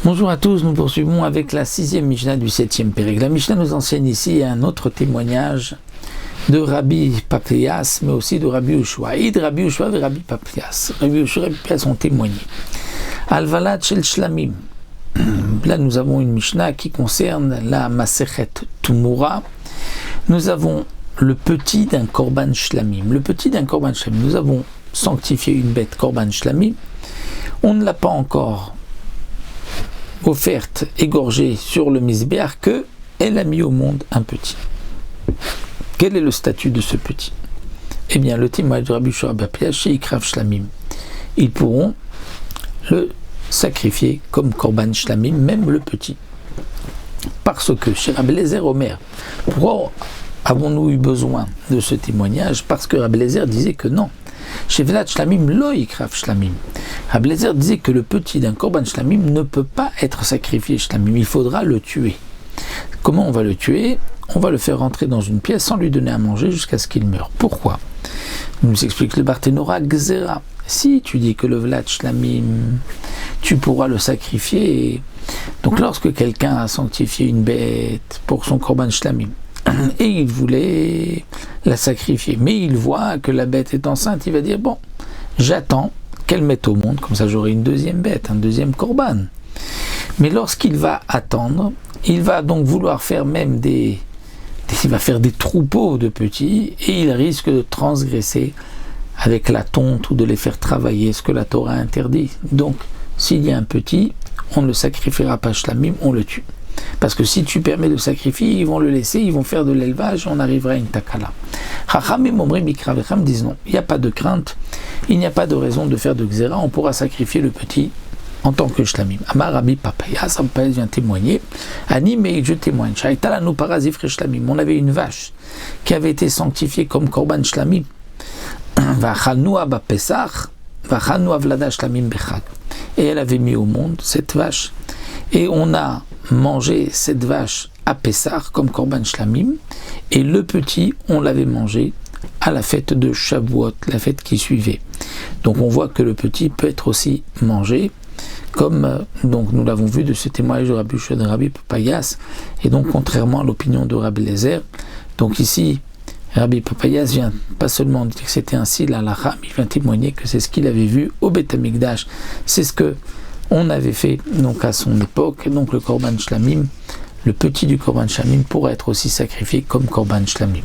Bonjour à tous, nous poursuivons avec la 6e Mishnah du 7e Pérec. La Mishnah nous enseigne ici un autre témoignage de Rabbi Papias, mais aussi de Rabbi Yehoshua. Et de Rabbi Yehoshua et Rabbi Papias. Rabbi Yehoshua et Rabbi Papias ont témoigné. Alvalat shel shlamim. Là, nous avons une Mishnah qui concerne la Masechet Tumura. Nous avons le petit d'un Korban Shlamim. Le petit d'un Korban Shlamim. Nous avons sanctifié une bête Korban Shlamim. On ne l'a pas encore offerte, égorgée sur le Mizbeach, que elle a mis au monde un petit. Quel est le statut de ce petit? Eh bien, le témoignage de Rabbi Yehoshua Papias chez Ikrav Shlamim. Ils pourront le sacrifier comme Korban Shlamim, même le petit. Parce que chez Rabbi Eliezer Omer, pourquoi avons-nous eu besoin de ce témoignage? Parce que Rabbi Eliezer disait que non. Chez Velat Shlamim, lo Ikrav Shlamim. Rabbi Eliezer disait que le petit d'un Korban Shlamim ne peut pas être sacrifié Shlamim, il faudra le tuer. Comment on va le tuer? On va le faire rentrer dans une pièce sans lui donner à manger jusqu'à ce qu'il meure. Pourquoi? Nous explique le Barthénora Gzera. Si tu dis que le Velat Shlamim, tu pourras le sacrifier. Donc lorsque quelqu'un a sanctifié une bête pour son Korban Shlamim, et il voulait la sacrifier, mais il voit que la bête est enceinte, il va dire, bon, j'attends qu'elle mette au monde, comme ça j'aurai une deuxième bête, un deuxième Korban. Mais lorsqu'il va attendre, il va donc vouloir faire même il va faire des troupeaux de petits, et il risque de transgresser avec la tonte ou de les faire travailler, ce que la Torah interdit. Donc, s'il y a un petit, on ne le sacrifiera pas Shlamim, on le tue. Parce que si tu permets de sacrifier, ils vont le laisser, ils vont faire de l'élevage, on arrivera à une takala. Chachamim omrim Ikrav Echam disent non, il n'y a pas de crainte, il n'y a pas de raison de faire de xéra, on pourra sacrifier le petit en tant que shlamim. Amar Rabbi Papias, Rabbi Papias vient témoigner, Anim et je témoigne, Shaïtalanu parazifre shlamim, on avait une vache qui avait été sanctifiée comme korban shlamim, Vachalnua ba Pesach, Vachalnua vlada shlamim bechag, et elle avait mis au monde cette vache, et on a mangé cette vache à Pessah comme Korban Shlamim, et le petit, on l'avait mangé à la fête de Shavuot, la fête qui suivait. Donc on voit que le petit peut être aussi mangé, comme donc nous l'avons vu de ce témoignage de Rabbi Yehoshua et de Rabbi Papias, et donc contrairement à l'opinion de Rabbi Eliezer, donc ici, Rabbi Papias vient pas seulement dire que c'était ainsi la halakha, mais il vient témoigner que c'est ce qu'il avait vu au Beth Amikdash, c'est ce que on avait fait donc à son époque, donc le Korban Shlamim, le petit du Korban Shlamim pourrait être aussi sacrifié comme Korban Shlamim.